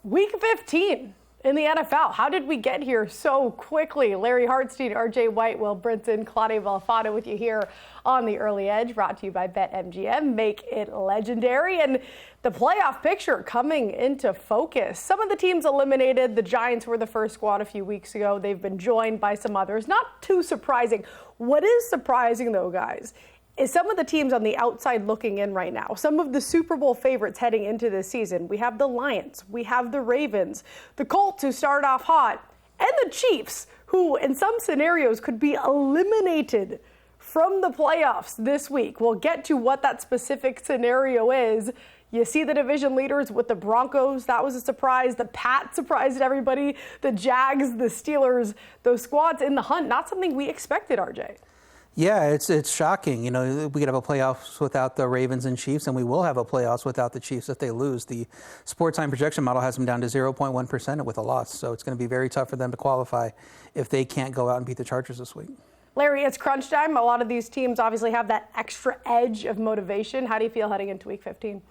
Week 15 in the NFL. How did we get here so quickly? Larry Hartstein, RJ White, Will Brinson, Claudia Bellofatto with you here on the Early Edge, brought to you by BetMGM. Make it legendary. And the playoff picture coming into focus. Some of the teams eliminated. The Giants were the first squad a few weeks ago. They've been joined by some others. Not too surprising. What is surprising, though, guys, is some of the teams on the outside looking in right now. Some of the Super Bowl favorites heading into this season. We have the Lions, we have the Ravens, the Colts, who started off hot, and the Chiefs, who in some scenarios could be eliminated from the playoffs this week. We'll get to what that specific scenario is. You see the division leaders with the Broncos. That was a surprise. The Pats surprised everybody. The Jags, the Steelers, those squads in the hunt. Not something we expected, RJ. Yeah, it's shocking. You know, we could have a playoffs without the Ravens and Chiefs, and we will have a playoffs without the Chiefs if they lose. The SportsLine projection model has them down to 0.1% with a loss, so it's going to be very tough for them to qualify if they can't go out and beat the Chargers this week. Larry, it's crunch time. A lot of these teams obviously have that extra edge of motivation. How do you feel heading into Week 15?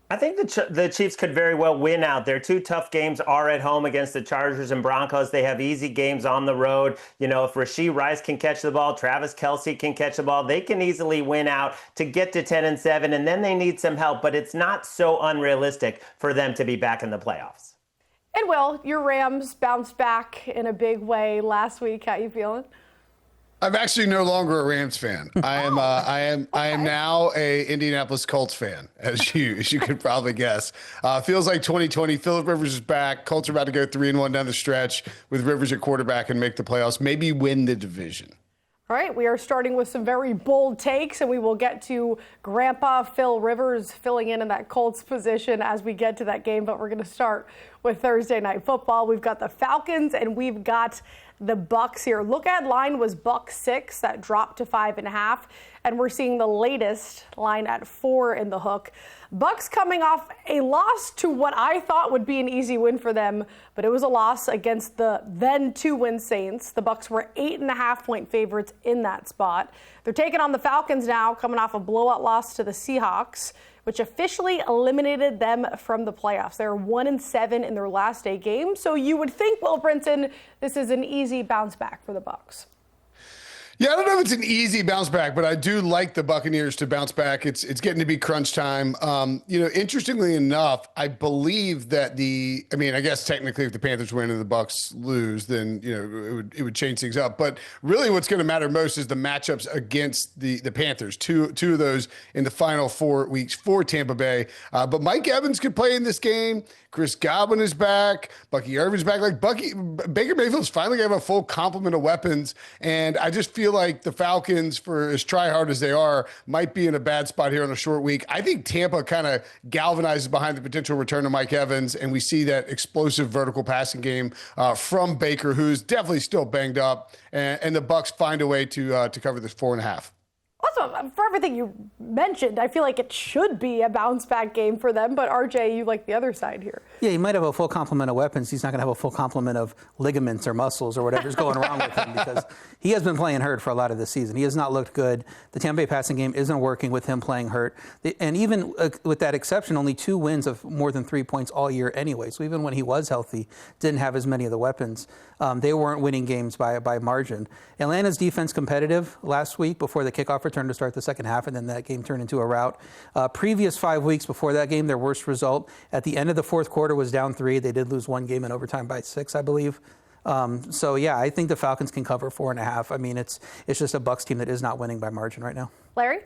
I think the Chiefs could very well win out. Their two tough games are at home against the Chargers and Broncos. They have easy games on the road. You know, if Rashee Rice can catch the ball, Travis Kelce can catch the ball, they can easily win out to get to 10-7, and then they need some help. But it's not so unrealistic for them to be back in the playoffs. And Will, your Rams bounced back in a big way last week. How you feeling? I'm actually no longer a Rams fan. I am now a Indianapolis Colts fan, as you could probably guess. Feels like 2020. Phillip Rivers is back. Colts are about to go 3-1 down the stretch with Rivers at quarterback and make the playoffs. Maybe win the division. All right, we are starting with some very bold takes, and we will get to Grandpa Phil Rivers filling in that Colts position as we get to that game. But we're going to start with Thursday Night Football. We've got the Falcons, and we've got the Bucs here. Look at line was Bucs 6. That dropped to 5.5. And we're seeing the latest line at 4 in the hook. Bucs coming off a loss to what I thought would be an easy win for them, but it was a loss against the then 2-win Saints. The Bucs were 8.5-point favorites in that spot. They're taking on the Falcons now, coming off a blowout loss to the Seahawks, which officially eliminated them from the playoffs. They're 1-7 in their last 8 games. So you would think, Will Brinson, this is an easy bounce back for the Bucs. Yeah, I don't know if it's an easy bounce back, but I do like the Buccaneers to bounce back. It's getting to be crunch time. Interestingly enough, I believe that I guess technically if the Panthers win and the Bucs lose, then it would change things up. But really, what's going to matter most is the matchups against the Panthers. Two of those in the final 4 weeks for Tampa Bay. But Mike Evans could play in this game. Chris Godwin is back. Bucky Irvin's back. Baker Mayfield's finally going to have a full complement of weapons. And I just feel like the Falcons, for as try-hard as they are, might be in a bad spot here on a short week. I think Tampa kind of galvanizes behind the potential return of Mike Evans, and we see that explosive vertical passing game from Baker, who's definitely still banged up. And the Bucs find a way to cover this 4.5. Also, for everything you mentioned, I feel like it should be a bounce-back game for them. But, RJ, you like the other side here. Yeah, he might have a full complement of weapons. He's not going to have a full complement of ligaments or muscles or whatever's going wrong with him because he has been playing hurt for a lot of this season. He has not looked good. The Tampa Bay passing game isn't working with him playing hurt. And even with that exception, only 2 wins of more than 3 points all year anyway. So even when he was healthy, didn't have as many of the weapons. They weren't winning games by margin. Atlanta's defense competitive last week before the kickoff return to start the second half, and then that game turned into a rout. Previous 5 weeks before that game, their worst result at the end of the fourth quarter was down 3. They did lose one game in overtime by 6, I believe. I think the Falcons can cover 4.5. I mean, it's just a Bucs team that is not winning by margin right now. Larry?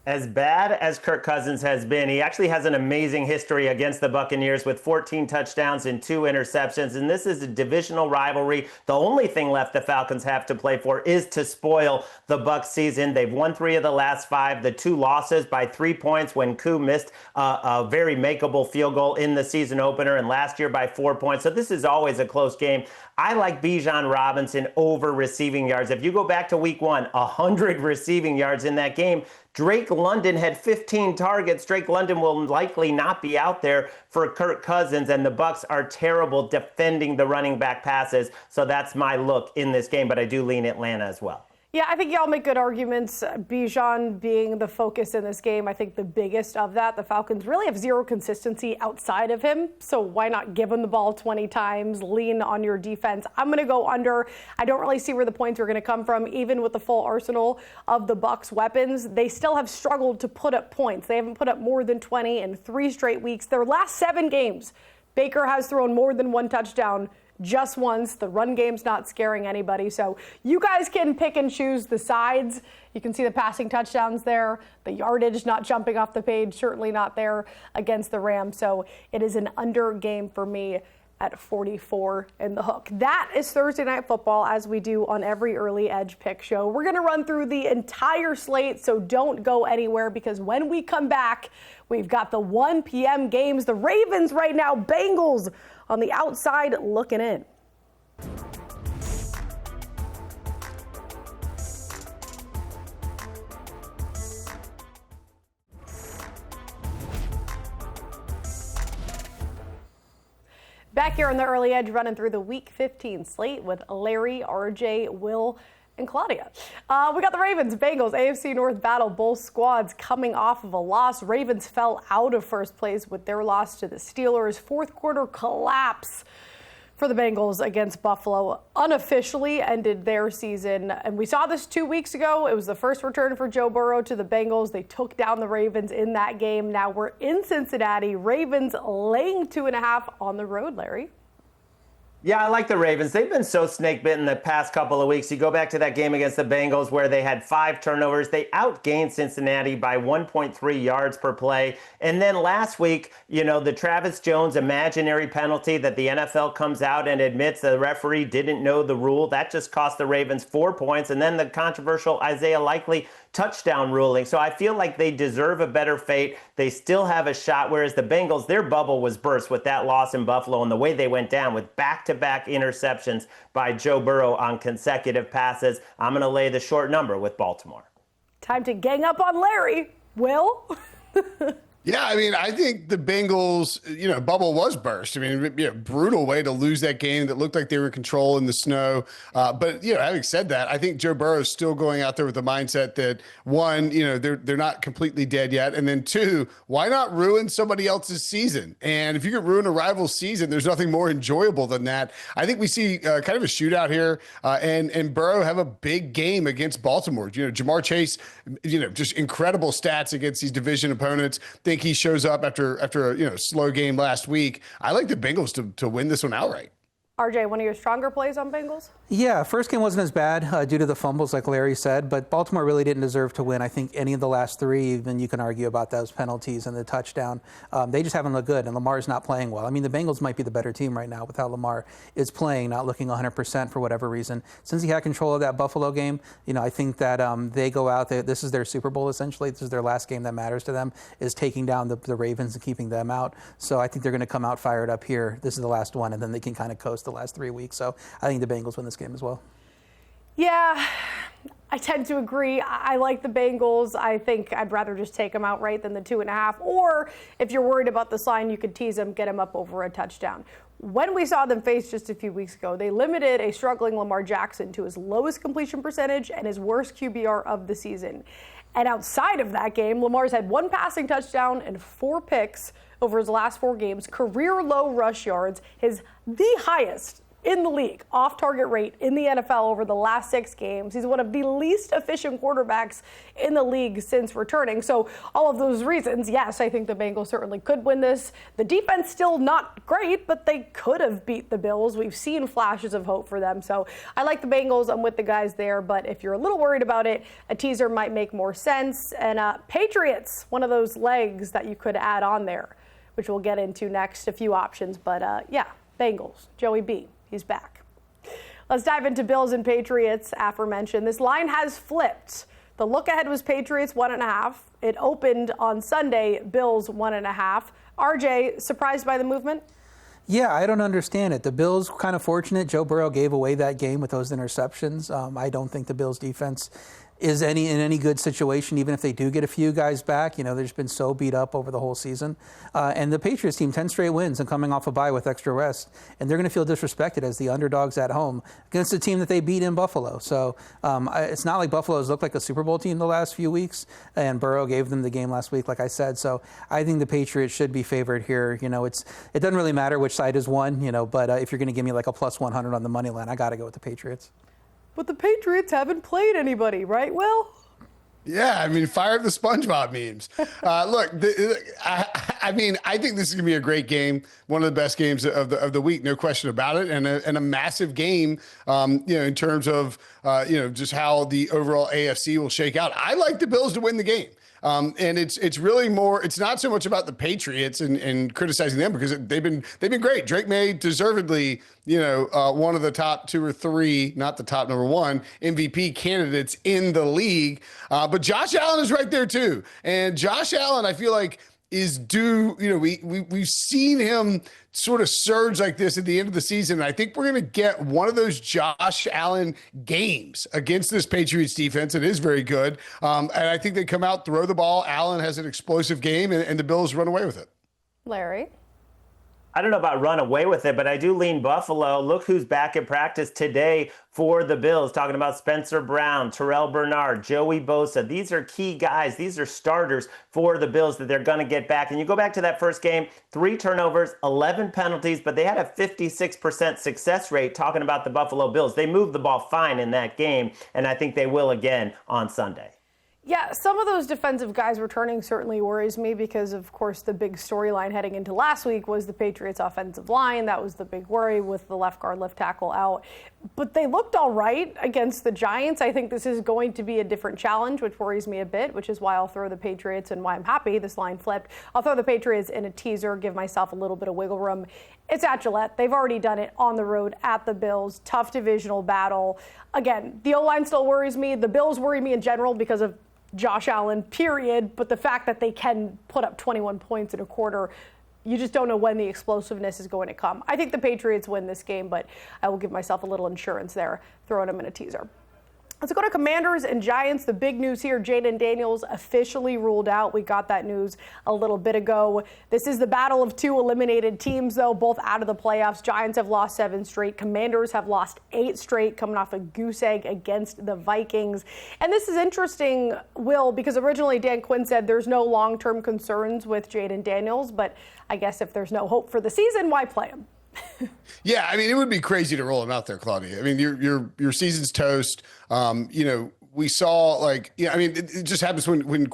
As bad as Kirk Cousins has been, he actually has an amazing history against the Buccaneers with 14 touchdowns and 2 interceptions. And this is a divisional rivalry. The only thing left the Falcons have to play for is to spoil the Bucs season. They've won 3 of the last 5. The 2 losses by 3 points when Koo missed a very makeable field goal in the season opener, and last year by 4 points. So this is always a close game. I like Bijan Robinson over receiving yards. If you go back to week 1, 100 receiving yards in that game. Drake London had 15 targets. Drake London will likely not be out there for Kirk Cousins, and the Bucs are terrible defending the running back passes. So that's my look in this game, but I do lean Atlanta as well. Yeah, I think y'all make good arguments. Bijan being the focus in this game, I think the biggest of that. The Falcons really have zero consistency outside of him, so why not give him the ball 20 times, lean on your defense? I'm going to go under. I don't really see where the points are going to come from. Even with the full arsenal of the Bucs weapons, they still have struggled to put up points. They haven't put up more than 20 in 3 straight weeks. Their last 7 games, Baker has thrown more than 1 touchdown just once. The run game's not scaring anybody. So you guys can pick and choose the sides. You can see the passing touchdowns there. The yardage not jumping off the page, certainly not there against the Rams. So it is an under game for me at 44 in the hook. That is Thursday Night Football, as we do on every early edge pick show. We're going to run through the entire slate, so don't go anywhere, because when we come back, we've got the 1 p.m. games. The Ravens right now, Bengals on the outside looking in. Back here on the early edge, running through the Week 15 slate with Larry, RJ, Will, and Claudia. We got the Ravens, Bengals, AFC North battle, both squads coming off of a loss. Ravens fell out of first place with their loss to the Steelers. Fourth quarter collapse for the Bengals against Buffalo unofficially ended their season. And we saw this 2 weeks ago. It was the first return for Joe Burrow to the Bengals. They took down the Ravens in that game. Now we're in Cincinnati. Ravens laying 2.5 on the road, Larry. Yeah, I like the Ravens. They've been so snake-bitten the past couple of weeks. You go back to that game against the Bengals where they had 5 turnovers. They outgained Cincinnati by 1.3 yards per play. And then last week, the Travis Jones imaginary penalty that the NFL comes out and admits the referee didn't know the rule. That just cost the Ravens 4 points. And then the controversial Isaiah Likely touchdown ruling. So I feel like they deserve a better fate. They still have a shot, whereas the Bengals, their bubble was burst with that loss in Buffalo and the way they went down with back-to-back interceptions by Joe Burrow on consecutive passes. I'm going to lay the short number with Baltimore. Time to gang up on Larry. Will? Yeah, I mean, I think the Bengals, bubble was burst. I mean, brutal way to lose that game that looked like they were in control in the snow. But, having said that, I think Joe Burrow is still going out there with the mindset that, one, they're not completely dead yet. And then, two, why not ruin somebody else's season? And if you could ruin a rival's season, there's nothing more enjoyable than that. I think we see kind of a shootout here and Burrow have a big game against Baltimore. Jamar Chase, just incredible stats against these division opponents. Think he shows up after a slow game last week. I like the Bengals to win this one outright. RJ, one of your stronger plays on Bengals? Yeah, first game wasn't as bad due to the fumbles, like Larry said, but Baltimore really didn't deserve to win. I think any of the last 3, even you can argue about those penalties and the touchdown. They just haven't looked good, and Lamar's not playing well. I mean, the Bengals might be the better team right now with how Lamar is playing, not looking 100% for whatever reason. Since he had control of that Buffalo game, I think that they go out there. This is their Super Bowl, essentially. This is their last game that matters to them, is taking down the Ravens and keeping them out. So I think they're going to come out fired up here. This is the last one, and then they can kind of coast the last 3 weeks. So I think the Bengals win this game as well. Yeah, I tend to agree. I like the Bengals. I think I'd rather just take them outright than the 2.5. Or if you're worried about this line, you could tease them, get them up over a touchdown. When we saw them face just a few weeks ago, they limited a struggling Lamar Jackson to his lowest completion percentage and his worst QBR of the season. And outside of that game, Lamar's had 1 passing touchdown and 4 picks over his last 4 games, career low rush yards, the highest in the league off-target rate in the NFL over the last 6 games. He's one of the least efficient quarterbacks in the league since returning. So all of those reasons, yes, I think the Bengals certainly could win this. The defense still not great, but they could have beat the Bills. We've seen flashes of hope for them. So I like the Bengals. I'm with the guys there. But if you're a little worried about it, a teaser might make more sense. And Patriots, one of those legs that you could add on there, which we'll get into next, a few options. But Bengals, Joey B. He's back. Let's dive into Bills and Patriots, aforementioned. This line has flipped. The look ahead was Patriots 1.5. It opened on Sunday, Bills 1.5. RJ, surprised by the movement? Yeah, I don't understand it. The Bills kind of fortunate. Joe Burrow gave away that game with those interceptions. I don't think the Bills defense is in any good situation, even if they do get a few guys back. They've just been so beat up over the whole season. And the Patriots team, 10 straight wins and coming off a bye with extra rest. And they're going to feel disrespected as the underdogs at home against a team that they beat in Buffalo. So it's not like Buffalo's looked like a Super Bowl team the last few weeks. And Burrow gave them the game last week, like I said. So I think the Patriots should be favored here. It doesn't really matter which side is won, but if you're going to give me like a plus 100 on the money line, I got to go with the Patriots. But the Patriots haven't played anybody, right, Will? Yeah, fire up the SpongeBob memes. Look, I think this is going to be a great game, one of the best games of the week, no question about it, and a massive game, in terms of, just how the overall AFC will shake out. I like the Bills to win the game. And it's really more, it's not so much about the Patriots and criticizing them, because they've been great. Drake May deservedly, one of the top 2 or 3, not the top number 1 MVP candidates in the league. But Josh Allen is right there too. And Josh Allen, I feel like, is due, we've seen him sort of surge like this at the end of the season. And I think we're going to get one of those Josh Allen games against this Patriots defense. It is very good. And I think they come out, throw the ball. Allen has an explosive game, and the Bills run away with it. Larry? I don't know about run away with it, but I do lean Buffalo. Look who's back at practice today for the Bills. Talking about Spencer Brown, Terrell Bernard, Joey Bosa. These are key guys. These are starters for the Bills that they're going to get back. And you go back to that first game, 3 turnovers, 11 penalties, but they had a 56% success rate. Talking about the Buffalo Bills, they moved the ball fine in that game, and I think they will again on Sunday. Yeah, some of those defensive guys returning certainly worries me because, of course, the big storyline heading into last week was the Patriots' offensive line. That was the big worry with the left guard, left tackle out. But they looked all right against the Giants. I think this is going to be a different challenge, which worries me a bit, which is why I'll throw the Patriots and why I'm happy this line flipped. I'll throw the Patriots in a teaser, give myself a little bit of wiggle room. It's at Gillette. They've already done it on the road at the Bills. Tough divisional battle. Again, the O-line still worries me. The Bills worry me in general because of Josh Allen, period. But the fact that they can put up 21 points in a quarter, you just don't know when the explosiveness is going to come. I think the Patriots win this game, but I will give myself a little insurance there, throwing them in a teaser. Let's go to Commanders and Giants. The big news here, Jaden Daniels officially ruled out. We got that news a little bit ago. This is the battle of 2 eliminated teams, though, both out of the playoffs. Giants have lost 7 straight. Commanders have lost 8 straight, coming off a goose egg against the Vikings. And this is interesting, Will, because originally Dan Quinn said there's no long-term concerns with Jaden Daniels, but I guess if there's no hope for the season, why play him? Yeah, it would be crazy to roll him out there, Claudia. Your season's toast. We saw it just happens when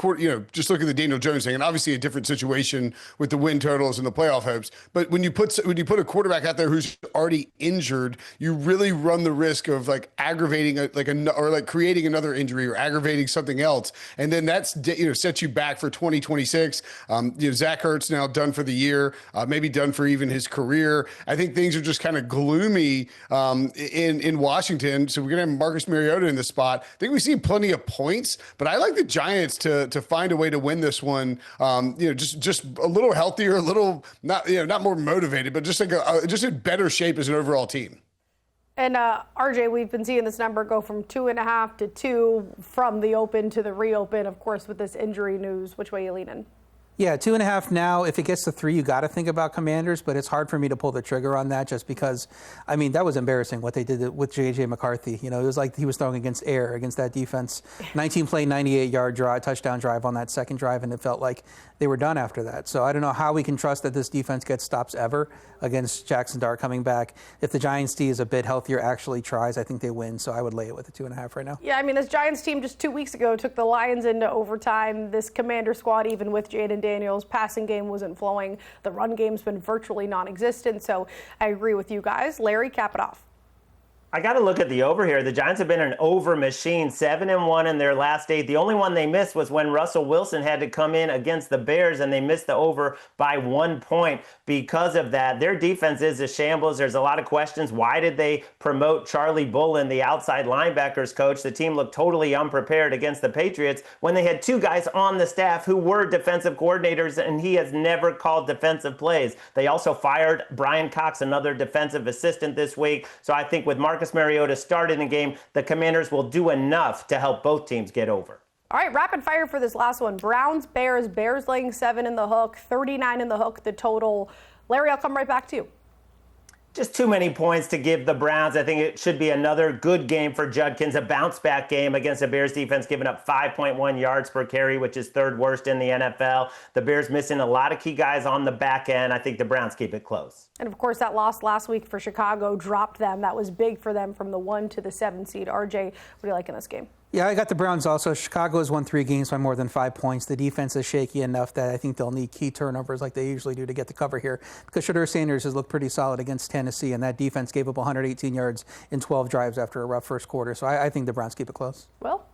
just look at the Daniel Jones thing, and obviously a different situation with the win totals and the playoff hopes. But when you put a quarterback out there who's already injured, you really run the risk of aggravating creating another injury or aggravating something else, and then that's sets you back for 2026. Zach Ertz now done for the year, maybe done for even his career. I think things are just kind of gloomy in Washington. So we're gonna have Marcus Mariota in the spot. I think we see plenty of points, but I like the Giants to find a way to win this one. Just a little healthier, a little not more motivated, but just in better shape as an overall team. And RJ, we've been seeing this number go from 2.5 to 2 from the open to the reopen. Of course, with this injury news, which way you leaning? Yeah, 2.5 now. If it gets to 3, you got to think about Commanders, but it's hard for me to pull the trigger on that just because, that was embarrassing what they did with J.J. McCarthy. It was like he was throwing against air, against that defense. 19-play, 98-yard touchdown drive on that second drive, and it felt like they were done after that. So I don't know how we can trust that this defense gets stops ever against Jackson Dart coming back. If the Giants D is a bit healthier, actually tries, I think they win. So I would lay it with a 2.5 right now. Yeah, this Giants team just 2 weeks ago took the Lions into overtime. This Commander squad, even with Jaden Daniels, passing game wasn't flowing. The run game's been virtually non-existent. So I agree with you guys. Larry, cap it off. I got to look at the over here. The Giants have been an over machine, 7-1 in their last 8. The only one they missed was when Russell Wilson had to come in against the Bears, and they missed the over by 1 point because of that. Their defense is a shambles. There's a lot of questions. Why did they promote Charlie Bullen, the outside linebackers coach? The team looked totally unprepared against the Patriots when they had 2 guys on the staff who were defensive coordinators, and he has never called defensive plays. They also fired Brian Cox, another defensive assistant, this week. So I think with Marcus Marcus Mariota starting the game, the Commanders will do enough to help both teams get over. All right, rapid fire for this last one. Browns, Bears. Bears laying 7 in the hook, 39 in the hook, the total. Larry, I'll come right back to you. Just too many points to give the Browns. I think it should be another good game for Judkins, a bounce-back game against a Bears defense giving up 5.1 yards per carry, which is third worst in the NFL. The Bears missing a lot of key guys on the back end. I think the Browns keep it close. And, of course, that loss last week for Chicago dropped them. That was big for them from the 1 to the 7 seed. RJ, what do you like in this game? Yeah, I got the Browns also. Chicago has won 3 games by more than 5 points. The defense is shaky enough that I think they'll need key turnovers like they usually do to get the cover here. Because Shedeur Sanders has looked pretty solid against Tennessee, and that defense gave up 118 yards in 12 drives after a rough first quarter. So I think the Browns keep it close. Well.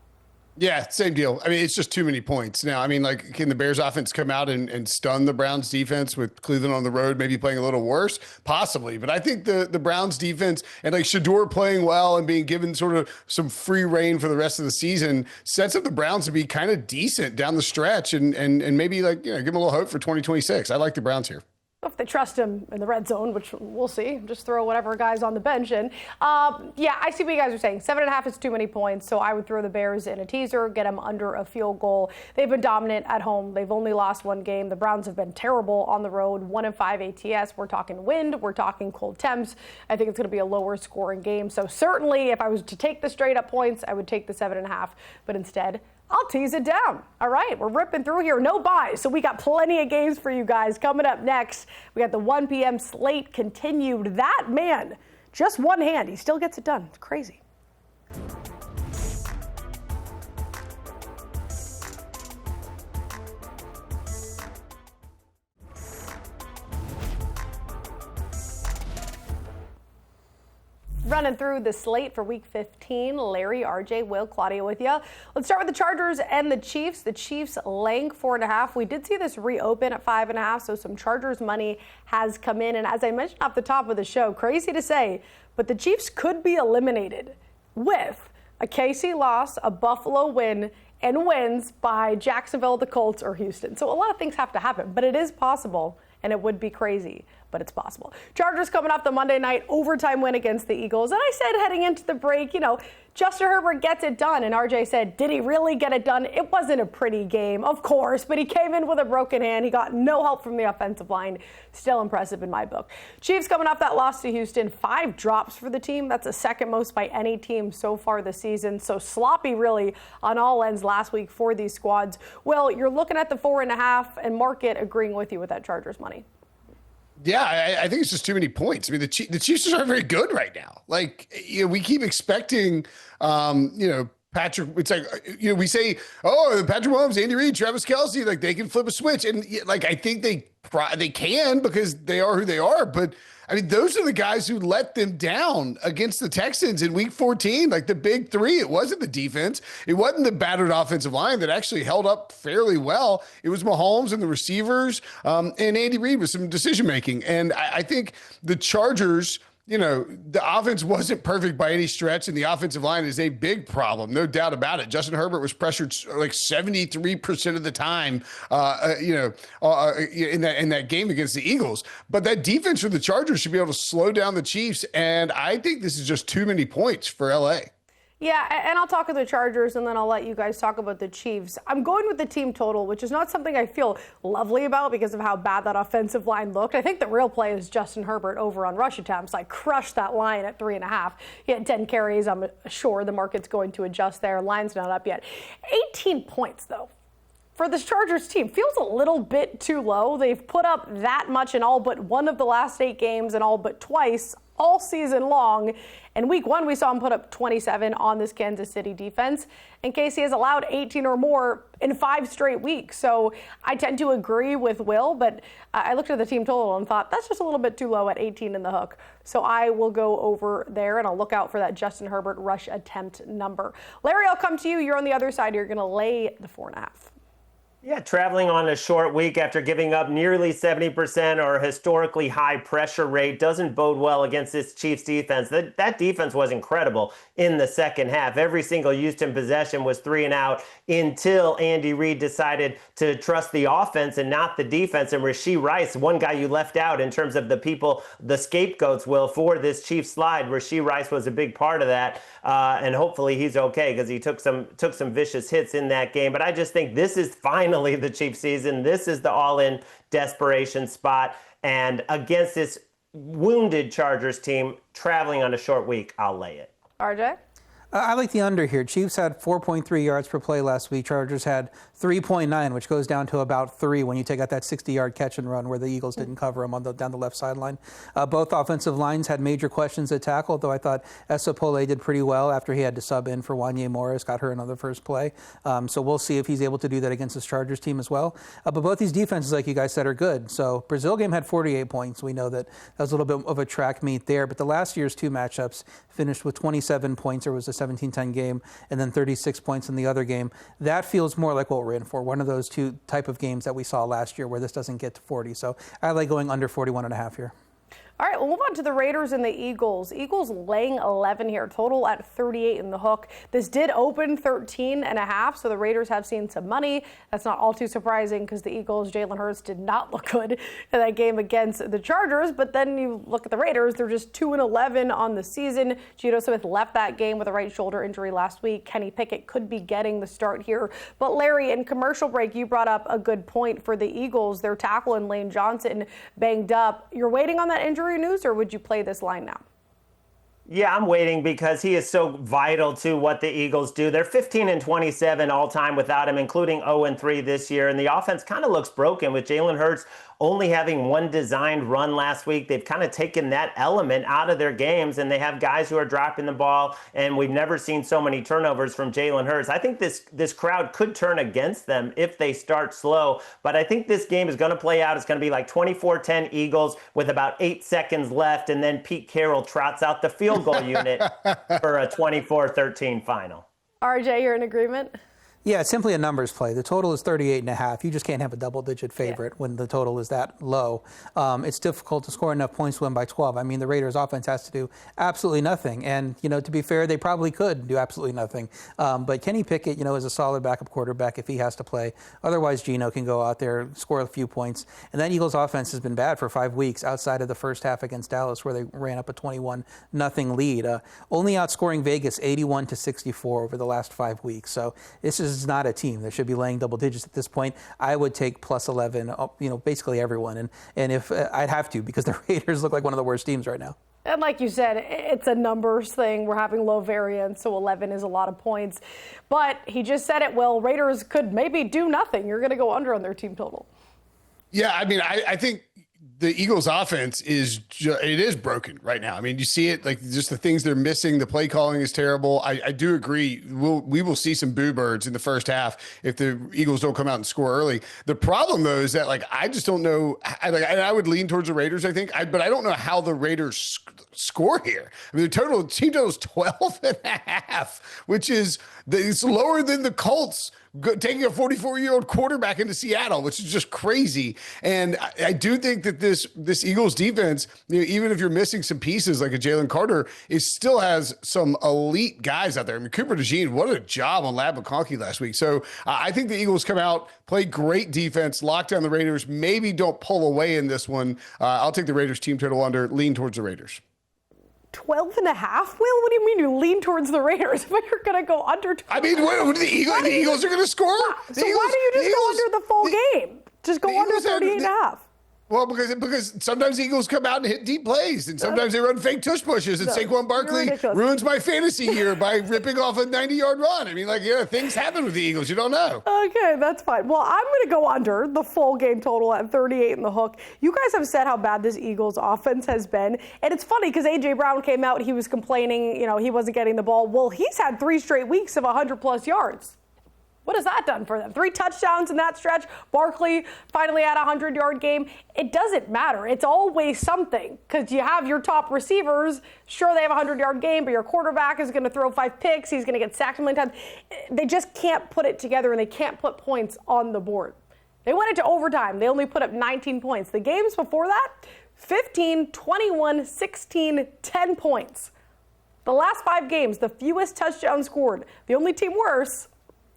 Yeah, same deal. I mean, it's just too many points. Now, I mean, like, can the Bears offense come out and stun the Browns defense with Cleveland on the road, maybe playing a little worse? Possibly. But I think the Browns defense and like Shedeur playing well and being given sort of some free reign for the rest of the season sets up the Browns to be kind of decent down the stretch and maybe like, give them a little hope for 2026. I like the Browns here. If they trust him in the red zone, which we'll see, just throw whatever guys on the bench in. Yeah, I see what you guys are saying. 7.5 is too many points, so I would throw the Bears in a teaser, get them under a field goal. They've been dominant at home. They've only lost 1 game. The Browns have been terrible on the road. 1-5 ATS. We're talking wind. We're talking cold temps. I think it's going to be a lower scoring game. So certainly, if I was to take the straight up points, I would take the 7.5. But instead, I'll tease it down. All right, we're ripping through here. No buys, so we got plenty of games for you guys. Coming up next, we got the 1 p.m. slate continued. That man, just one hand, he still gets it done. It's crazy. Running through the slate for Week 15, Larry, RJ, Will, Claudia with you. Let's start with the Chargers and the Chiefs. The Chiefs laying 4.5. We did see this reopen at 5.5, so some Chargers money has come in. And as I mentioned off the top of the show, crazy to say, but the Chiefs could be eliminated with a KC loss, a Buffalo win, and wins by Jacksonville, the Colts, or Houston. So a lot of things have to happen, but it is possible, and it would be crazy, but it's possible. Chargers coming off the Monday night overtime win against the Eagles. And I said heading into the break, Justin Herbert gets it done. And RJ said, did he really get it done? It wasn't a pretty game, of course, but he came in with a broken hand. He got no help from the offensive line. Still impressive in my book. Chiefs coming off that loss to Houston, 5 drops for the team. That's the second most by any team so far this season. So sloppy really on all ends last week for these squads. Well, you're looking at the 4.5 and market agreeing with you with that Chargers money. Yeah, I think it's just too many points. I mean, the Chiefs aren't very good right now. Like, we keep expecting, Patrick. It's like, we say, Patrick Mahomes, Andy Reid, Travis Kelce, like they can flip a switch, and like I think they can because they are who they are. But I mean, those are the guys who let them down against the Texans in Week 14. Like the big 3, it wasn't the defense, it wasn't the battered offensive line that actually held up fairly well. It was Mahomes and the receivers, and Andy Reid with some decision making. And I think the Chargers, the offense wasn't perfect by any stretch, and the offensive line is a big problem, no doubt about it. Justin Herbert was pressured like 73% of the time, in that game against the Eagles. But that defense for the Chargers should be able to slow down the Chiefs, and I think this is just too many points for LA. Yeah, and I'll talk about the Chargers, and then I'll let you guys talk about the Chiefs. I'm going with the team total, which is not something I feel lovely about because of how bad that offensive line looked. I think the real play is Justin Herbert over on rush attempts. I crushed that line at 3.5. He had 10 carries. I'm sure the market's going to adjust there. Line's not up yet. 18 points, though, for this Chargers team feels a little bit too low. They've put up that much in all but one of the last 8 games and all but twice all season long. In Week 1, we saw him put up 27 on this Kansas City defense, and KC has allowed 18 or more in 5 straight weeks. So I tend to agree with Will, but I looked at the team total and thought that's just a little bit too low at 18 in the hook. So I will go over there, and I'll look out for that Justin Herbert rush attempt number. Larry, I'll come to you. You're on the other side. You're going to lay the 4.5. Yeah, traveling on a short week after giving up nearly 70% or a historically high pressure rate doesn't bode well against this Chiefs defense. That defense was incredible in the second half. Every single Houston possession was 3 and out until Andy Reid decided to trust the offense and not the defense. And Rashee Rice, one guy you left out in terms of the scapegoats, Will, for this Chiefs slide. Rashee Rice was a big part of that. And hopefully he's okay because he took some vicious hits in that game. But I just think this is finally the Chiefs season. This is the all-in desperation spot. And against this wounded Chargers team traveling on a short week, I'll lay it. RJ? I like the under here. Chiefs had 4.3 yards per play last week. Chargers had 3.9, which goes down to about 3 when you take out that 60-yard catch and run where the Eagles didn't cover them down the left sideline. Both offensive lines had major questions at tackle, though I thought Esopole did pretty well after he had to sub in for Wanye Morris, got hurt on the first play. So we'll see if he's able to do that against this Chargers team as well. But both these defenses, like you guys said, are good. So Brazil game had 48 points. We know that was a little bit of a track meet there. But the last year's 2 matchups finished with 27 points. There was a 17-10 game and then 36 points in the other game. That feels more like what we're in for, one of those 2 type of games that we saw last year where this doesn't get to 40. So I like going under 41.5 here. All right, we'll move on to the Raiders and the Eagles. Eagles laying 11 here, total at 38 in the hook. This did open 13.5, so the Raiders have seen some money. That's not all too surprising because the Eagles, Jalen Hurts, did not look good in that game against the Chargers. But then you look at the Raiders, they're just 2-11 on the season. Geno Smith left that game with a right shoulder injury last week. Kenny Pickett could be getting the start here. But Larry, in commercial break, you brought up a good point for the Eagles. Their tackle in Lane Johnson banged up. You're waiting on that injury news, or would you play this line now? Yeah, I'm waiting because he is so vital to what the Eagles do. They're 15-27 all time without him, including 0-3 this year. And the offense kind of looks broken with Jalen Hurts only having one designed run last week. They've kind of taken that element out of their games, and they have guys who are dropping the ball, and we've never seen so many turnovers from Jalen Hurts. I think this crowd could turn against them if they start slow, but I think this game is going to play out. It's going to be like 24-10 Eagles with about 8 seconds left, and then Pete Carroll trots out the field goal unit for a 24-13 final. RJ, you're in agreement? Yeah, it's simply a numbers play. The total is 38.5. You just can't have a double-digit favorite when the total is that low. It's difficult to score enough points to win by 12. I mean, the Raiders' offense has to do absolutely nothing. And, to be fair, they probably could do absolutely nothing. But Kenny Pickett, is a solid backup quarterback if he has to play. Otherwise, Geno can go out there, score a few points. And that Eagles' offense has been bad for 5 weeks outside of the first half against Dallas where they ran up a 21-0 lead. Only outscoring Vegas 81-64 over the last 5 weeks. So this is not a team that should be laying double digits at this point. I would take plus 11, basically everyone. And if I'd have to, because the Raiders look like one of the worst teams right now. And like you said, it's a numbers thing. We're having low variance, so 11 is a lot of points. But he just said it, Will. Raiders could maybe do nothing. You're going to go under on their team total. Yeah, I mean, I think the Eagles offense is broken right now. I mean, you see it, like just the things they're missing. The play calling is terrible. I do agree. We will see some boo birds in the first half if the Eagles don't come out and score early. The problem though is that I just don't know. I would lean towards the Raiders, I think, but I don't know how the Raiders score here. I mean, the team total is 12.5, which is it's lower than the Colts taking a 44-year-old quarterback into Seattle, which is just crazy. And I do think that this Eagles defense, even if you're missing some pieces like a Jalen Carter, it still has some elite guys out there. I mean, Cooper DeJean, what a job on Lab McConkey last week. So I think the Eagles come out, play great defense, lock down the Raiders, maybe don't pull away in this one. I'll take the Raiders team total under, lean towards the Raiders. 12.5? Will, what do you mean you lean towards the Raiders? But you're going to go under 12. I mean, the Eagles are going to score? So why do you just go under the full game? Just go under 38.5. Well, because sometimes the Eagles come out and hit deep plays, and sometimes they run fake tush pushes, and Saquon Barkley ruins my fantasy year by ripping off a 90-yard run. I mean, things happen with the Eagles. You don't know. Okay, that's fine. Well, I'm going to go under the full game total at 38 in the hook. You guys have said how bad this Eagles offense has been, and it's funny because A.J. Brown came out, he was complaining, he wasn't getting the ball. Well, he's had 3 straight weeks of 100-plus yards. What has that done for them? 3 touchdowns in that stretch. Barkley finally had a 100-yard game. It doesn't matter. It's always something because you have your top receivers. Sure, they have a 100-yard game, but your quarterback is going to throw 5 picks. He's going to get sacked so many times. They just can't put it together, and they can't put points on the board. They went into overtime. They only put up 19 points. The games before that, 15, 21, 16, 10 points. The last 5 games, the fewest touchdowns scored. The only team worse,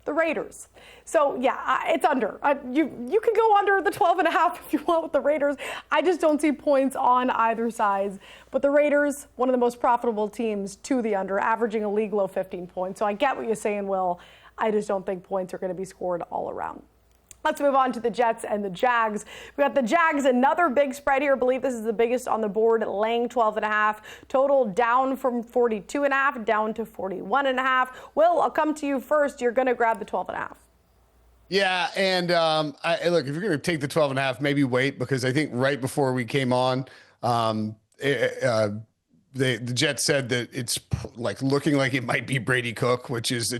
the Raiders. So, yeah, it's under. You can go under the 12.5 if you want with the Raiders. I just don't see points on either side. But the Raiders, one of the most profitable teams to the under, averaging a league low 15 points. So I get what you're saying, Will. I just don't think points are going to be scored all around. Let's move on to the Jets and the Jags. We got the Jags, another big spread here. I believe this is the biggest on the board, laying 12.5. Total down from 42.5 down to 41.5. Will, I'll come to you first. You're going to grab the 12.5. Yeah, and look, if you're going to take the 12.5, maybe wait, because I think right before we came on, the Jets said that it's like looking like it might be Brady Cook, which is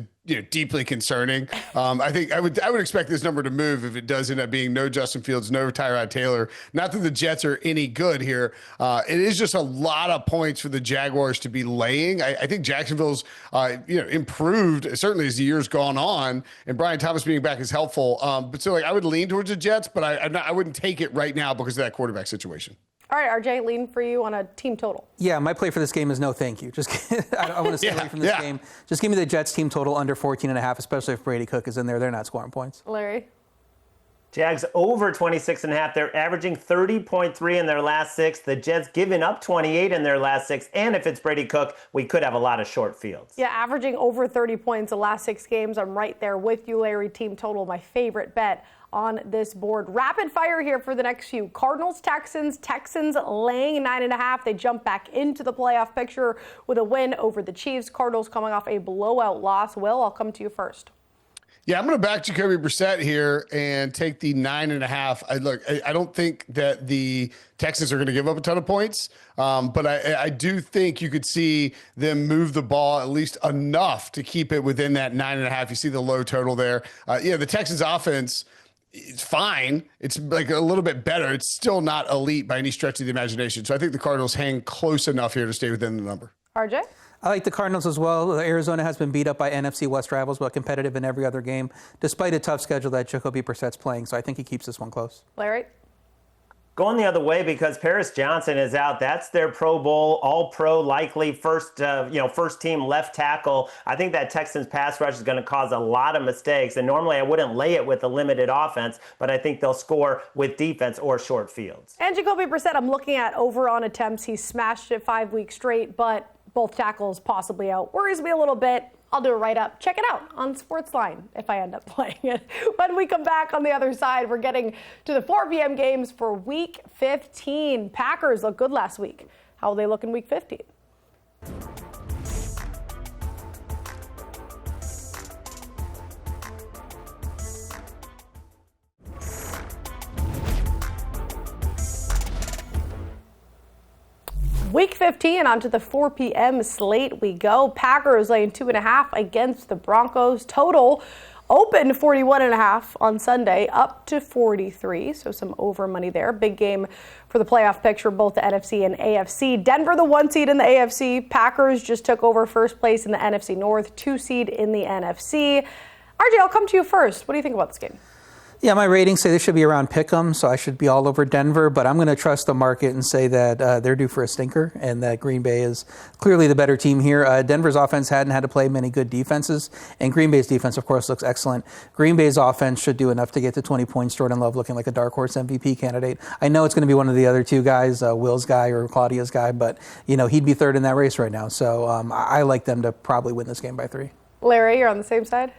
deeply concerning. I think I would expect this number to move if it does end up being no Justin Fields, no Tyrod Taylor. Not that the Jets are any good here. It is just a lot of points for the Jaguars to be laying. I think Jacksonville's improved certainly as the year's gone on, and Brian Thomas being back is helpful. But so I would lean towards the Jets, but I wouldn't take it right now because of that quarterback situation. All right, RJ, lean for you on a team total. Yeah, my play for this game is no thank you. I want to stay away from this game. Just give me the Jets team total under 14.5, especially if Brady Cook is in there. They're not scoring points. Larry? Jags over 26.5. They're averaging 30.3 in their last 6. The Jets giving up 28 in their last 6. And if it's Brady Cook, we could have a lot of short fields. Yeah, averaging over 30 points the last 6 games. I'm right there with you, Larry. Team total, my favorite bet on this board. Rapid fire here for the next few. Cardinals, Texans laying 9.5. They jump back into the playoff picture with a win over the Chiefs. Cardinals coming off a blowout loss. Will, I'll come to you first. Yeah, I'm going to back Jacoby Brissett here and take the 9.5. I don't think that the Texans are going to give up a ton of points, but I do think you could see them move the ball at least enough to keep it within that 9.5. You see the low total there. The Texans offense, it's fine. It's like a little bit better. It's still not elite by any stretch of the imagination. So I think the Cardinals hang close enough here to stay within the number. RJ? I like the Cardinals as well. Arizona has been beat up by NFC West rivals, but competitive in every other game, despite a tough schedule that Jacoby Brissett's playing. So I think he keeps this one close. Larry? Going the other way because Paris Johnson is out. That's their Pro Bowl, all-pro, likely first team left tackle. I think that Texans pass rush is going to cause a lot of mistakes. And normally I wouldn't lay it with a limited offense, but I think they'll score with defense or short fields. And Jacoby Brissett, I'm looking at over on attempts. He's smashed it 5 weeks straight, but both tackles possibly out. Worries me a little bit. I'll do a write-up. Check it out on SportsLine if I end up playing it. When we come back on the other side, we're getting to the 4 p.m. games for Week 15. Packers looked good last week. How will they look in Week 15? Week 15, onto the 4 p.m. slate we go. Packers laying 2.5 against the Broncos. Total opened 41.5 on Sunday, up to 43. So some over money there. Big game for the playoff picture, both the NFC and AFC. Denver, the 1 seed in the AFC. Packers just took over first place in the NFC North, 2 seed in the NFC. RJ, I'll come to you first. What do you think about this game? Yeah, my ratings say they should be around pick'em, so I should be all over Denver. But I'm going to trust the market and say that they're due for a stinker and that Green Bay is clearly the better team here. Denver's offense hadn't had to play many good defenses, and Green Bay's defense, of course, looks excellent. Green Bay's offense should do enough to get to 20 points. Jordan Love looking like a dark horse MVP candidate. I know it's going to be one of the other two guys, Will's guy or Claudia's guy, but he'd be third in that race right now. So I like them to probably win this game by 3. Larry, you're on the same side?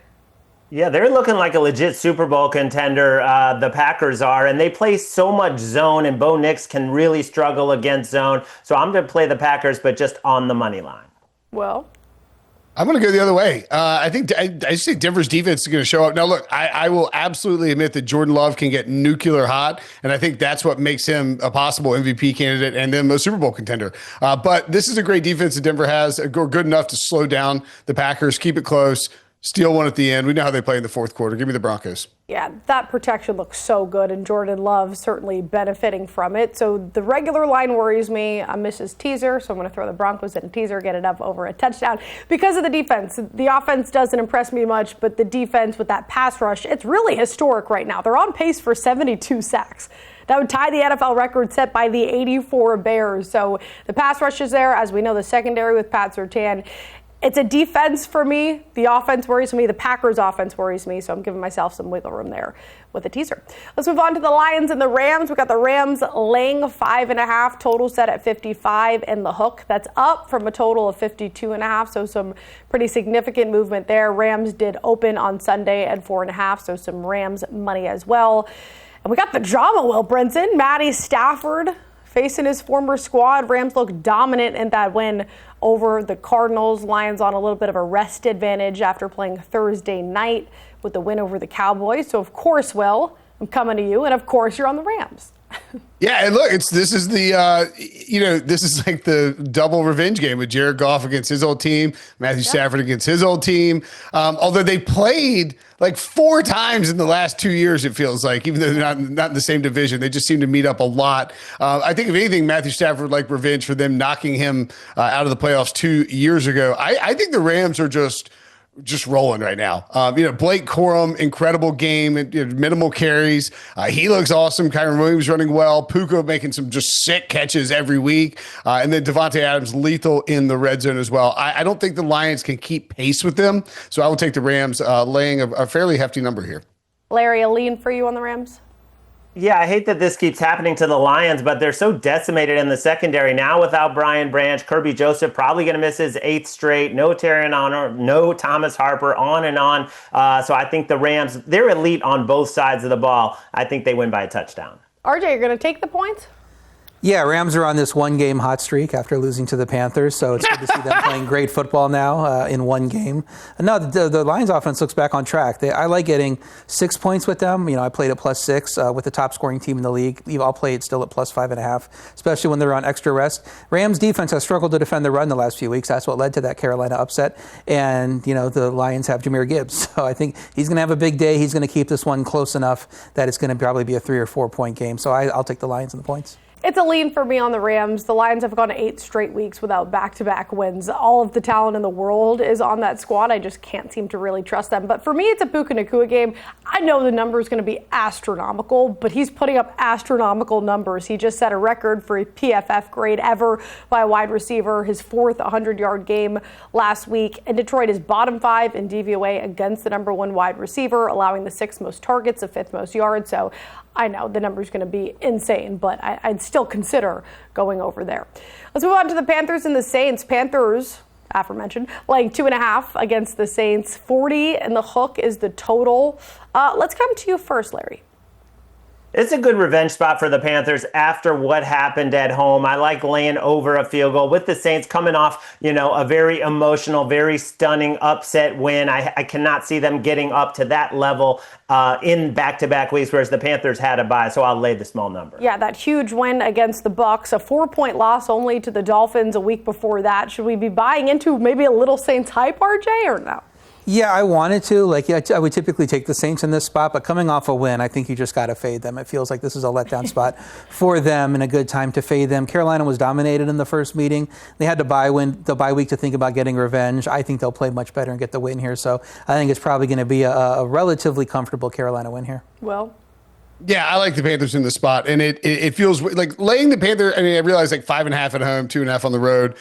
Yeah, they're looking like a legit Super Bowl contender, the Packers are, and they play so much zone, and Bo Nix can really struggle against zone. So I'm going to play the Packers, but just on the money line. Well, I'm going to go the other way. I just think Denver's defense is going to show up. Now, look, I will absolutely admit that Jordan Love can get nuclear hot, and I think that's what makes him a possible MVP candidate and then a Super Bowl contender. But this is a great defense that Denver has, good enough to slow down the Packers, keep it close. steal one at the end. We know how they play in the fourth quarter. Give me the Broncos. Yeah, that protection looks so good, and Jordan Love certainly benefiting from it. So the regular line worries me. I miss his teaser, so I'm going to throw the Broncos in a teaser, get it up over a touchdown. Because of the defense, the offense doesn't impress me much, but the defense with that pass rush, it's really historic right now. They're on pace for 72 sacks. That would tie the NFL record set by the 84 Bears. So the pass rush is there. As we know, the secondary with Pat Surtain. It's a defense for me. The offense worries me. The Packers offense worries me. So I'm giving myself some wiggle room there with a teaser. Let's move on to the Lions and the Rams. We've got the Rams laying 5.5, total set at 55 in the hook. That's up from a total of 52.5. So some pretty significant movement there. Rams did open on Sunday at 4.5. So some Rams money as well. And we got the drama, Will Brinson. Matty Stafford facing his former squad. Rams look dominant in that win over the Cardinals. Lions on a little bit of a rest advantage after playing Thursday night with the win over the Cowboys. So, of course, Will, I'm coming to you. And, of course, you're on the Rams. Yeah, and look, this is like the double revenge game with Jared Goff against his old team, Matthew Stafford against his old team. Although they played like 4 times in the last 2 years, it feels like, even though they're not in the same division, they just seem to meet up a lot. I think if anything, Matthew Stafford would like revenge for them knocking him out of the playoffs 2 years ago. I think the Rams are just rolling right now. Blake Corum, incredible game, minimal carries. He looks awesome. Kyron Williams running well. Puka making some just sick catches every week. And then Devontae Adams lethal in the red zone as well. I don't think the Lions can keep pace with them. So I will take the Rams laying a fairly hefty number here. Larry, a lean for you on the Rams? Yeah, I hate that this keeps happening to the Lions, but they're so decimated in the secondary. Now without Brian Branch, Kirby Joseph probably going to miss his 8th straight. No Terrion Honor, no Thomas Harper, on and on. So I think the Rams, they're elite on both sides of the ball. I think they win by a touchdown. RJ, you're going to take the points? Yeah, Rams are on this one-game hot streak after losing to the Panthers, so it's good to see them playing great football now in one game. No, the Lions offense looks back on track. I like getting 6 points with them. I played at +6 with the top-scoring team in the league. I'll play it still at +5.5, especially when they're on extra rest. Rams defense has struggled to defend the run the last few weeks. That's what led to that Carolina upset. And, the Lions have Jahmyr Gibbs, so I think he's going to have a big day. He's going to keep this one close enough that it's going to probably be a 3 or 4 point game. So I'll take the Lions and the points. It's a lean for me on the Rams. The Lions have gone 8 straight weeks without back-to-back wins. All of the talent in the world is on that squad. I just can't seem to really trust them. But for me, it's a Puka Nacua game. I know the number is going to be astronomical, but he's putting up astronomical numbers. He just set a record for a PFF grade ever by a wide receiver, his 4th 100-yard game last week. And Detroit is bottom 5 in DVOA against the number 1 wide receiver, allowing the 6th most targets, the 5th most yards. So I know the number is going to be insane, but I'd still consider going over there. Let's move on to the Panthers and the Saints. Panthers, aforementioned, laying 2.5 against the Saints. 40 and the hook is the total. Let's come to you first, Larry. It's a good revenge spot for the Panthers after what happened at home. I like laying over a field goal with the Saints coming off, a very emotional, very stunning upset win. I cannot see them getting up to that level in back-to-back weeks, whereas the Panthers had a bye, so I'll lay the small number. Yeah, that huge win against the Bucs, a 4-point loss only to the Dolphins a week before that. Should we be buying into maybe a little Saints hype, RJ, or no? Yeah, I wanted to. I would typically take the Saints in this spot, but coming off a win, I think you just got to fade them. It feels like this is a letdown spot for them and a good time to fade them. Carolina was dominated in the first meeting. They had the bye week to think about getting revenge. I think they'll play much better and get the win here. So I think it's probably going to be a relatively comfortable Carolina win here. Well. Yeah, I like the Panthers in the spot, and it feels like laying the Panther. I mean, I realize like 5.5 at home, 2.5 on the road,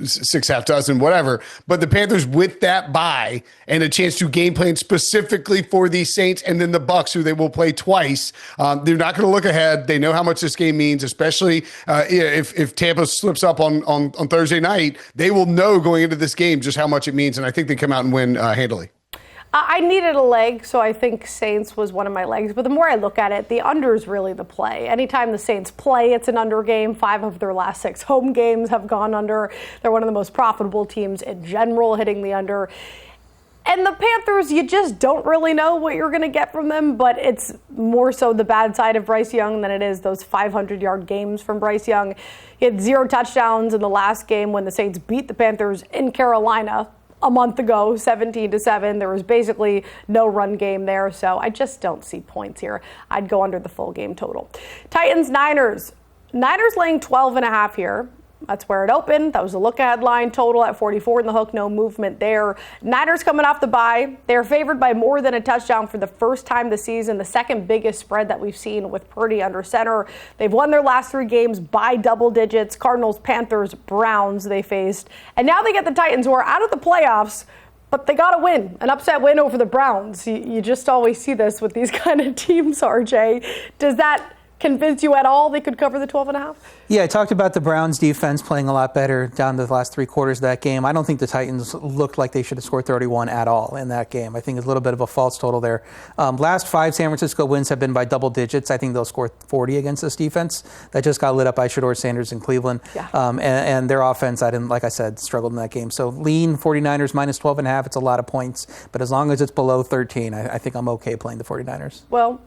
6 half dozen, whatever. But the Panthers with that bye and a chance to game plan specifically for the Saints and then the Bucs, who they will play twice. They're not going to look ahead. They know how much this game means, especially if Tampa slips up on Thursday night. They will know going into this game just how much it means, and I think they come out and win handily. I needed a leg, so I think Saints was one of my legs. But the more I look at it, the under is really the play. Anytime the Saints play, it's an under game. 5 of their last 6 home games have gone under. They're one of the most profitable teams in general, hitting the under. And the Panthers, you just don't really know what you're going to get from them, but it's more so the bad side of Bryce Young than it is those 500-yard games from Bryce Young. He had 0 touchdowns in the last game when the Saints beat the Panthers in Carolina. a month ago, 17-7. There was basically no run game there, so I just don't see points here. I'd go under the full game total. Titans, Niners. Niners laying 12.5 here. That's where it opened. That was a look-ahead line total at 44 in the hook. No movement there. Niners coming off the bye. They're favored by more than a touchdown for the first time this season, the second biggest spread that we've seen with Purdy under center. They've won their last 3 games by double digits. Cardinals, Panthers, Browns they faced. And now they get the Titans, who are out of the playoffs, but they got to win. An upset win over the Browns. You just always see this with these kind of teams, RJ. Does that convince you at all they could cover the 12.5? Yeah, I talked about the Browns defense playing a lot better down to the last 3 quarters of that game. I don't think the Titans looked like they should have scored 31 at all in that game. I think it's a little bit of a false total there. Last 5 San Francisco wins have been by double digits. I think they'll score 40 against this defense that just got lit up by Shedeur Sanders in Cleveland. Yeah. And their offense, like I said, struggled in that game. So lean 49ers minus 12.5. It's a lot of points. But as long as it's below 13, I think I'm okay playing the 49ers. Well,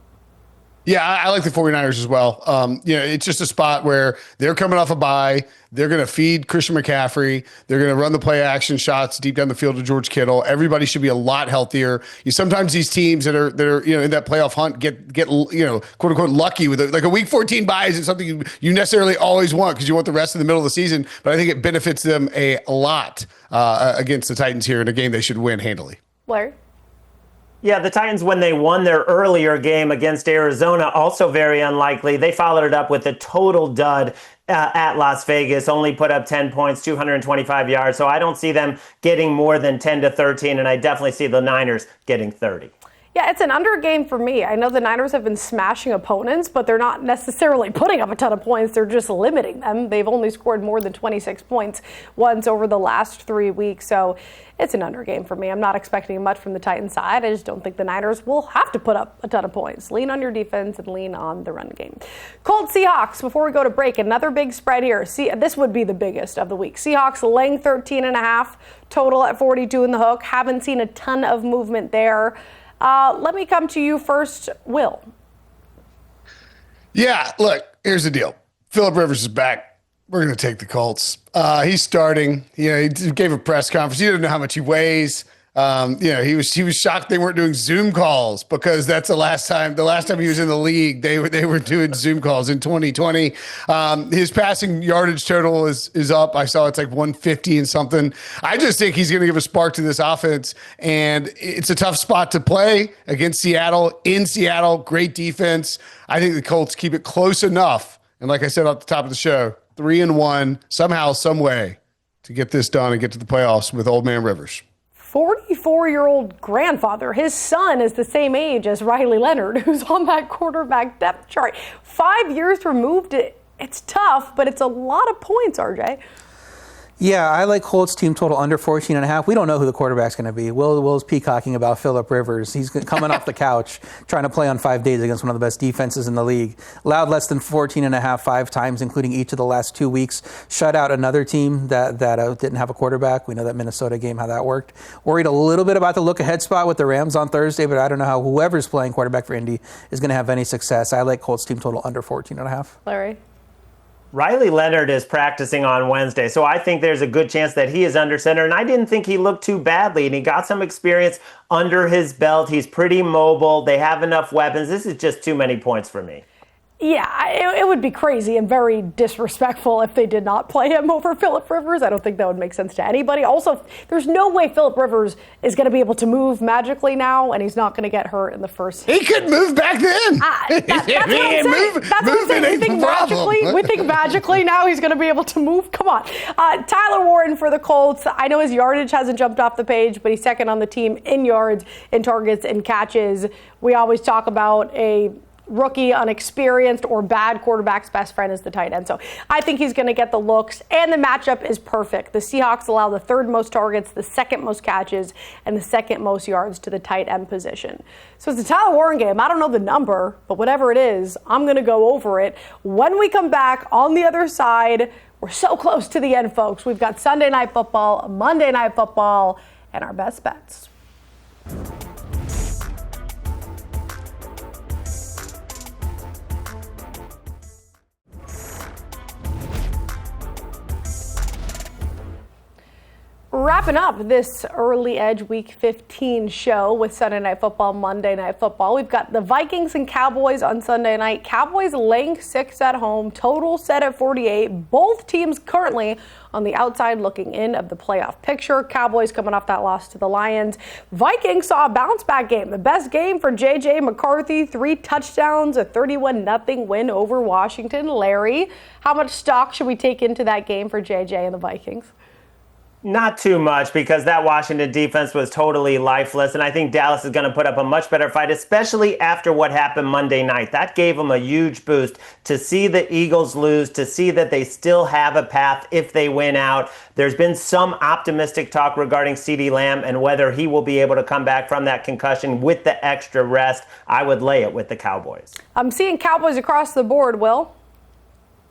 yeah, I like the 49ers as well. It's just a spot where they're coming off a bye. They're going to feed Christian McCaffrey. They're going to run the play action shots deep down the field to George Kittle. Everybody should be a lot healthier. Sometimes these teams that are in that playoff hunt get quote unquote lucky with like a week 14 bye isn't something you necessarily always want because you want the rest of the middle of the season. But I think it benefits them a lot against the Titans here in a game they should win handily. Larry? Yeah, the Titans, when they won their earlier game against Arizona, also very unlikely. They followed it up with a total dud at Las Vegas, only put up 10 points, 225 yards. So I don't see them getting more than 10-13, and I definitely see the Niners getting 30. Yeah, it's an under game for me. I know the Niners have been smashing opponents, but they're not necessarily putting up a ton of points. They're just limiting them. They've only scored more than 26 points once over the last 3 weeks. So it's an under game for me. I'm not expecting much from the Titans side. I just don't think the Niners will have to put up a ton of points. Lean on your defense and lean on the run game. Colts, Seahawks, before we go to break, another big spread here. This would be the biggest of the week. Seahawks laying 13.5, total at 42 in the hook. Haven't seen a ton of movement there. Let me come to you first, Will. Yeah, look, here's the deal. Phillip Rivers is back. We're going to take the Colts. He's starting. He gave a press conference. You don't know how much he weighs. He was shocked they weren't doing Zoom calls because that's the last time he was in the league, they were doing Zoom calls in 2020. His passing yardage total is up. I saw it's like 150 and something. I just think he's going to give a spark to this offense, and it's a tough spot to play against Seattle. In Seattle, great defense. I think the Colts keep it close enough. And like I said at the top of the show, 3-1 somehow, some way to get this done and get to the playoffs with old man Rivers. 44-year-old grandfather. His son is the same age as Riley Leonard, who's on that quarterback depth chart. 5 years removed. It's tough, but it's a lot of points, RJ. Yeah, I like Colts team total under 14.5. We don't know who the quarterback's going to be. Will's peacocking about Phillip Rivers. He's coming off the couch, trying to play on 5 days against one of the best defenses in the league. Allowed less than 14.5 5 times, including each of the last 2 weeks. Shut out another team that didn't have a quarterback. We know that Minnesota game, how that worked. Worried a little bit about the look-ahead spot with the Rams on Thursday, but I don't know how whoever's playing quarterback for Indy is going to have any success. I like Colts team total under 14.5. Larry? Riley Leonard is practicing on Wednesday, so I think there's a good chance that he is under center, and I didn't think he looked too badly, and he got some experience under his belt. He's pretty mobile. They have enough weapons. This is just too many points for me. Yeah, it would be crazy and very disrespectful if they did not play him over Phillip Rivers. I don't think that would make sense to anybody. Also, there's no way Phillip Rivers is going to be able to move magically now, and he's not going to get hurt in the first. He could move back then. That's what I'm saying. That's what I'm saying. We think magically now he's going to be able to move. Come on. Tyler Warren for the Colts. I know his yardage hasn't jumped off the page, but he's second on the team in yards, in targets, and catches. We always talk about a rookie, unexperienced, or bad quarterback's best friend is the tight end. So I think he's going to get the looks, and the matchup is perfect. The Seahawks allow the third most targets, the second most catches, and the second most yards to the tight end position. So it's a Tyler Warren game. I don't know the number, but whatever it is, I'm going to go over it. When we come back on the other side, we're so close to the end, folks. We've got Sunday Night Football, Monday Night Football, and our best bets. Wrapping up this early edge week 15 show with Sunday Night Football, Monday Night Football. We've got the Vikings and Cowboys on Sunday night. Cowboys laying 6 at home, total set at 48. Both teams currently on the outside looking in of the playoff picture. Cowboys coming off that loss to the Lions. Vikings saw a bounce back game. The best game for J.J. McCarthy, 3 touchdowns, a 31-0 win over Washington. Larry, how much stock should we take into that game for J.J. and the Vikings? Not too much, because that Washington defense was totally lifeless, and I think Dallas is going to put up a much better fight, especially after what happened Monday night. That gave them a huge boost to see the Eagles lose, to see that they still have a path if they win out. There's been some optimistic talk regarding CeeDee Lamb and whether he will be able to come back from that concussion with the extra rest. I would lay it with the Cowboys. I'm seeing Cowboys across the board, Will.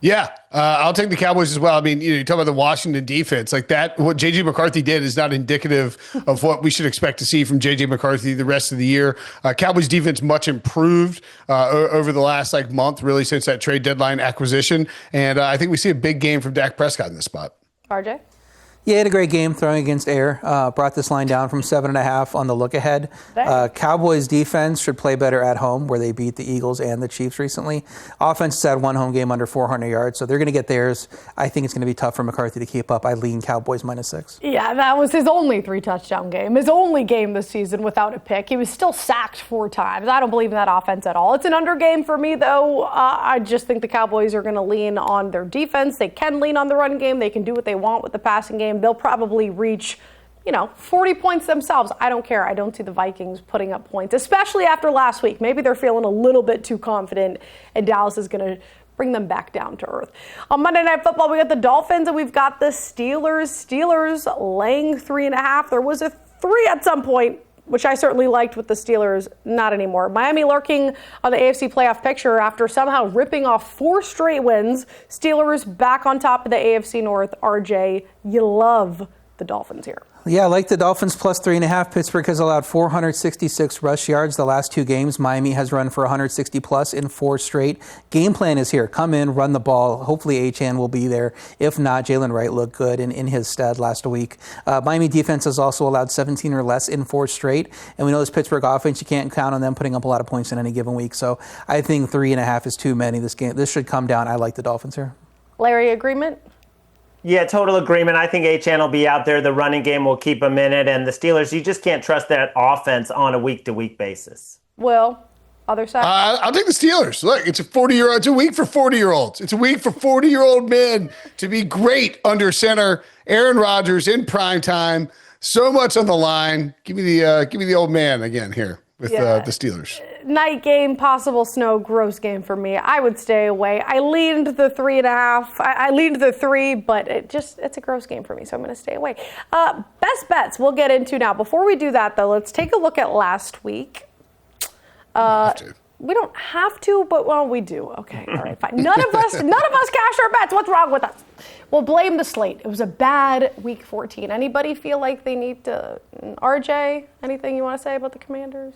Yeah, I'll take the Cowboys as well. I mean, you talk about the Washington defense like that. What J.J. McCarthy did is not indicative of what we should expect to see from J.J. McCarthy the rest of the year. Cowboys defense much improved over the last month, really, since that trade deadline acquisition. And I think we see a big game from Dak Prescott in this spot. RJ? Yeah, he had a great game throwing against air. Brought this line down from 7.5 on the look ahead. Cowboys defense should play better at home, where they beat the Eagles and the Chiefs recently. Offense has had one home game under 400 yards, so they're going to get theirs. I think it's going to be tough for McCarthy to keep up. I lean Cowboys -6. Yeah, that was his only 3-touchdown game, his only game this season without a pick. He was still sacked 4 times. I don't believe in that offense at all. It's an under game for me, though. I just think the Cowboys are going to lean on their defense. They can lean on the run game. They can do what they want with the passing game. They'll probably reach, 40 points themselves. I don't care. I don't see the Vikings putting up points, especially after last week. Maybe they're feeling a little bit too confident, and Dallas is going to bring them back down to earth. On Monday Night Football, we got the Dolphins and we've got the Steelers. Steelers laying 3.5. There was a 3 at some point, which I certainly liked with the Steelers. Not anymore. Miami lurking on the AFC playoff picture after somehow ripping off 4 straight wins. Steelers back on top of the AFC North. RJ, you love the Dolphins here. Yeah, I like the Dolphins +3.5. Pittsburgh has allowed 466 rush yards the last 2 games. Miami has run for 160 plus in 4 straight. Game plan is here. Come in, run the ball. Hopefully Achane will be there. If not, Jalen Wright looked good in his stead last week. Miami defense has also allowed 17 or less in 4 straight. And we know this Pittsburgh offense, you can't count on them putting up a lot of points in any given week. So I think 3.5 is too many. This should come down. I like the Dolphins here. Larry, agreement? Yeah, total agreement. I think Achane will be out there. The running game will keep him in it. And the Steelers, you just can't trust that offense on a week-to-week basis. Will, other side? I'll take the Steelers. Look, it's a week for 40-year-olds. It's a week for 40-year-old men to be great under center. Aaron Rodgers in prime time. So much on the line. Give me the old man again here with the Steelers. Night game, possible snow, gross game for me. I would stay away. I leaned the 3.5. I leaned the 3, but it's a gross game for me, so I'm going to stay away. Best bets we'll get into now. Before we do that, though, let's take a look at last week. We don't have to, but we do. Okay, all right, fine. None of us cashed our bets. What's wrong with us? We'll blame the slate. It was a bad week 14. Anybody feel like they need to? RJ, anything you want to say about the Commanders?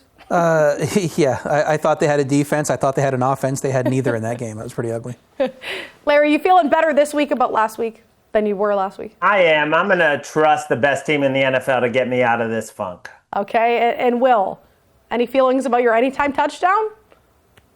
Yeah, I thought they had a defense. I thought they had an offense. They had neither in that game. It was pretty ugly. Larry, you feeling better this week about last week than you were last week? I am. I'm going to trust the best team in the NFL to get me out of this funk. Okay, and Will, any feelings about your anytime touchdown?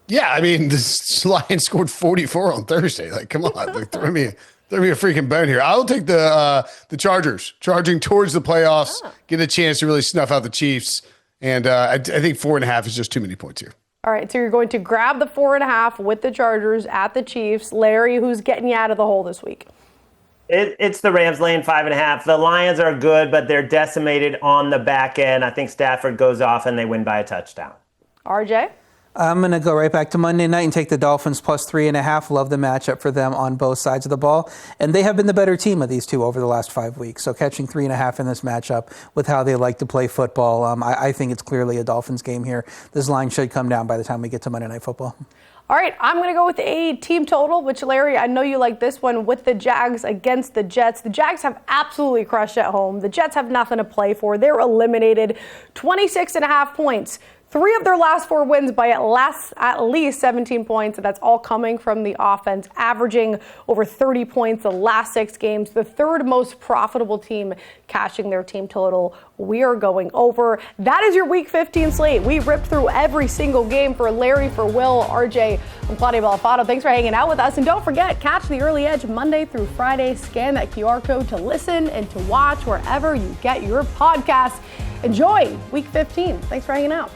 Yeah, I mean, the Lions scored 44 on Thursday. Come on, throw me a freaking bone here. I'll take the Chargers, charging towards the playoffs, get a chance to really snuff out the Chiefs. And I think 4.5 is just too many points here. All right, so you're going to grab the 4.5 with the Chargers at the Chiefs. Larry, who's getting you out of the hole this week? It's the Rams laying 5.5. The Lions are good, but they're decimated on the back end. I think Stafford goes off and they win by a touchdown. RJ? I'm going to go right back to Monday night and take the Dolphins +3.5. Love the matchup for them on both sides of the ball. And they have been the better team of these two over the last 5 weeks. So catching 3.5 in this matchup with how they like to play football, I think it's clearly a Dolphins game here. This line should come down by the time we get to Monday Night Football. All right, I'm going to go with a team total, which, Larry, I know you like this one, with the Jags against the Jets. The Jags have absolutely crushed at home. The Jets have nothing to play for. They're eliminated. 26.5 points. 3 of their last 4 wins by at least 17 points, and that's all coming from the offense, averaging over 30 points the last 6 games. The 3rd most profitable team cashing their team total. We are going over. That is your Week 15 slate. We ripped through every single game for Larry, for Will, RJ, and Claudia Bellofatto. Thanks for hanging out with us. And don't forget, catch the Early Edge Monday through Friday. Scan that QR code to listen and to watch wherever you get your podcasts. Enjoy Week 15. Thanks for hanging out.